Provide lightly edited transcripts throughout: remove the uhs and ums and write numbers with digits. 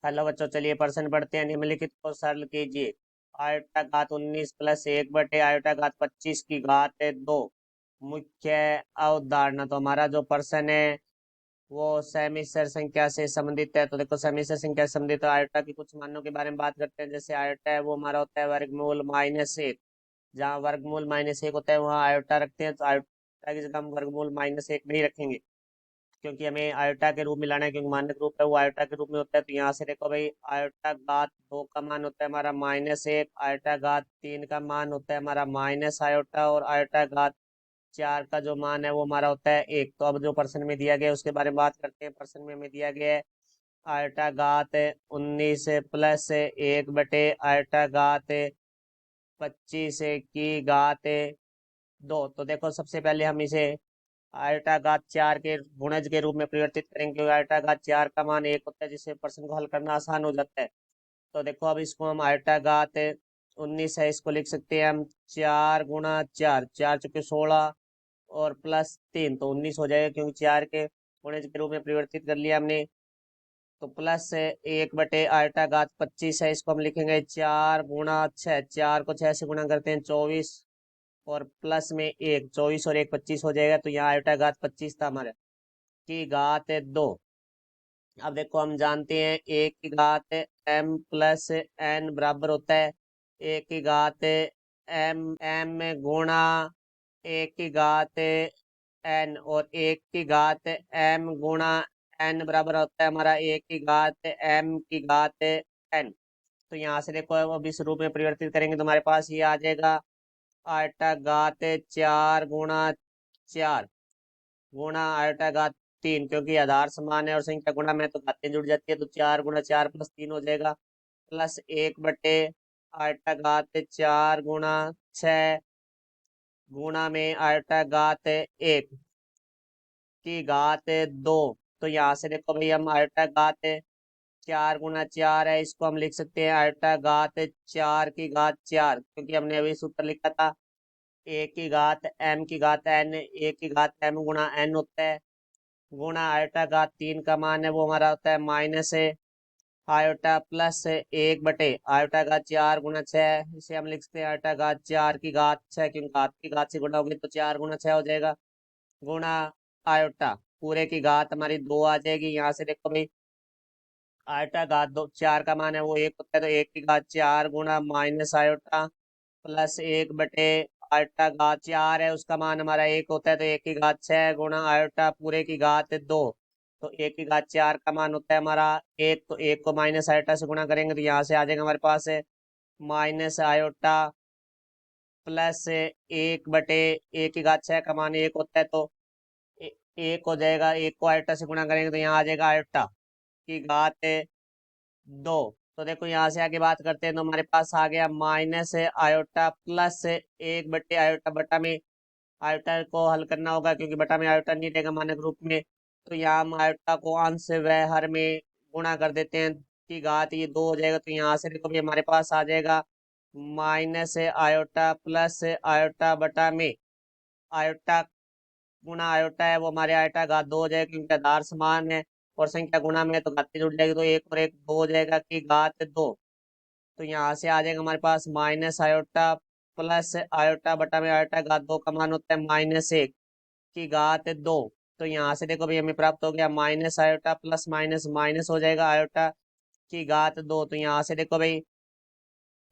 Hello बच्चों, चलिए प्रश्न पढ़ते हैं। निम्नलिखित को सरल कीजिए। आयोटा घात 19 प्लस 1 बटे आयोटा घात 25 की घात 2 मुख्य अवधारणा। तो हमारा जो प्रश्न है वो सेमिस्टर संख्या से संबंधित है। तो देखो, सेमिस्टर संख्या से संबंधित तो आयोटा की कुछ मानों के बारे में बात करते हैं। जैसे आयोटा है वो हमारा होता है वर्गमूल -1। जहाँ वर्गमूल -1 होता है वहाँ आयोटा रखते हैं। तो आयोटा की जगह हम वर्गमूल -1 नहीं रखेंगे, क्योंकि हमें आयोटा के रूप में लाना है, क्योंकि मानक रूप है वो आयोटा के रूप में होता है। तो यहाँ से देखो भाई, आयोटा घात 2 का मान होता है हमारा -1, आयोटा घात 3 का मान होता है हमारा माइनस आयोटा, और आयोटा घात 4 का जो मान है वो हमारा होता है 1। तो अब जो प्रश्न में दिया गया है उसके बारे में बात करते हैं। प्रश्न में हमें दिया गया है आयोटा घात 19 प्लस 1 बटे आयोटा घात 25 की घात 2। तो देखो, सबसे पहले हम इसे आयोटा घात 4 के गुणज के रूप में परिवर्तित करेंगे, क्योंकि आयोटा घात 4 का मान 1 होता है, जिससे प्रश्न को हल करना आसान हो जाता है। तो देखो, अब इसको हम आयोटा घात 19 है, इसको लिख सकते हैं हम 4 गुणा 4, 4 × 4 = 16 और +3 तो 19 हो जाएगा, क्योंकि 4 के गुणज के रूप में परिवर्तित कर लिया हमने। तो प्लस 1 बटे आयोटा घात 25 है, इसको हम लिखेंगे 4 × 6, 4 को 6 से गुणा करते हैं 24, और प्लस में 1, 24 और 1 25 हो जाएगा। तो यहाँ आयोटा घात 25 था हमारे की घात 2। अब देखो, हम जानते हैं एक की घात m+n बराबर होता है एक की घात m गुणा एक की घात n, और एक की घात m गुणा n बराबर होता है हमारा एक की घात m की घात n। तो यहाँ से देखो, अब इस रूप में परिवर्तित करेंगे तो हमारे पास ये आ जाएगा आयोटा घात 4 × 4 गुणा आयोटा घात 3, क्योंकि आधार समान है और संख्या गुणा में तो घातें जुड़ जाती है। तो 4 × 4 + 3 हो जाएगा, प्लस 1 बटे आयोटा घात 4 × 6 गुणा में आयोटा घात 1 की घात 2। तो यहाँ से देखो भाई, हम आयोटा घात 4 × 4 है, इसको हम लिख सकते हैं आयोटा घात 4 की घात 4, क्योंकि हमने अभी सूत्र लिखा था एक की घात m की घात n, एक की घात m गुणा n होता है, गुणा आयोटा घात 3 का मान है वो हमारा होता है माइनस आयोटा प्लस 1 बटे आयोटा घात 4 × 6, इसे हम लिख सकते हैं आयोटा घात 4 की घात 6, क्योंकि घात की घात से गुणा होगी तो 4 × 6 हो जाएगा, गुणा आयोटा पूरे की घात हमारी 2 आ जाएगी। यहाँ से देखो भाई, आयोटा घात 4 का मान है वो 1 होता है, तो 1 की घात 4 गुणा माइनस आयोटा प्लस 1 बटे आयोटा घात 4 है, उसका मान हमारा 1 होता है, तो 1 की घात 6 गुणा आयोटा पूरे की घात 2। तो 1 की घात 4 का मान होता है हमारा 1, तो 1 को माइनस आयोटा से गुणा करेंगे तो यहाँ से आ जाएगा हमारे पास माइनस आयोटा प्लस 1 बटे 1 की घात 6 का मान 1 होता है, तो 1 हो जाएगा। 1 को आयोटा से गुणा करेंगे तो यहाँ आ जाएगा आयोटा की घात 2। तो देखो, यहाँ से आगे बात करते हैं तो हमारे पास आ गया माइनस आयोटा प्लस 1 बटे आयोटा, बटा में आयोटा को हल करना होगा, क्योंकि बटा में आयोटा नहीं रहेगा मानक रूप में। तो यहाँ हम आयोटा को अंश व हर में गुणा कर देते हैं, की घात ये 2 हो जाएगा। तो यहाँ से देखो भी हमारे पास आ जाएगा माइनस आयोटा प्लस आयोटा बटा में आयोटा गुणा आयोटा है वो हमारे आयोटा घात 2 हो जाएगा, क्योंकि आधार समान है और संख्या गुणा में तो घातें जुड़ जाएगी, तो 1 और 1 2 हो जाएगा की घात 2। तो यहाँ से आ जाएगा हमारे पास माइनस आयोटा प्लस आयोटा बटा में आयोटा घात 2 का मान होता है -1 की घात 2। तो यहाँ से देखो भाई, हमें प्राप्त हो गया minus iota plus minus minus हो जाएगा आयोटा की घात 2। तो यहाँ से देखो भाई,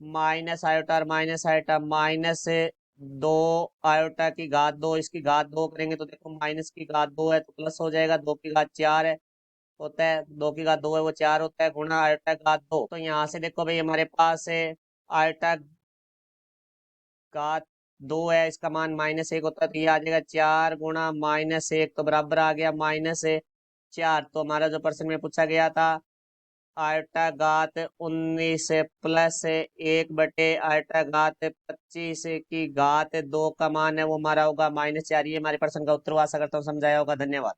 माइनस आयोटा और माइनस आयोटा, -2 आयोटा की घात 2, इसकी घात 2 करेंगे तो देखो माइनस की घात 2 है तो प्लस हो जाएगा, 2 की घात 4 है होता है, 2 की घात 2 है वो 4 होता है, गुणा आयोटा घात 2। तो यहाँ से देखो भाई, हमारे पास है आयोटा घात 2 है, इसका मान -1 होता है, तो ये आ जाएगा 4 × -1, तो बराबर आ गया -4। तो हमारा जो प्रश्न में पूछा गया था आयोटा घात 19 प्लस 1 बटे आयोटा घात 25 की घात 2 का मान है वो हमारा होगा -4। ये हमारे प्रश्न का उत्तर हुआ। आशा करता हूँ समझाया होगा। धन्यवाद।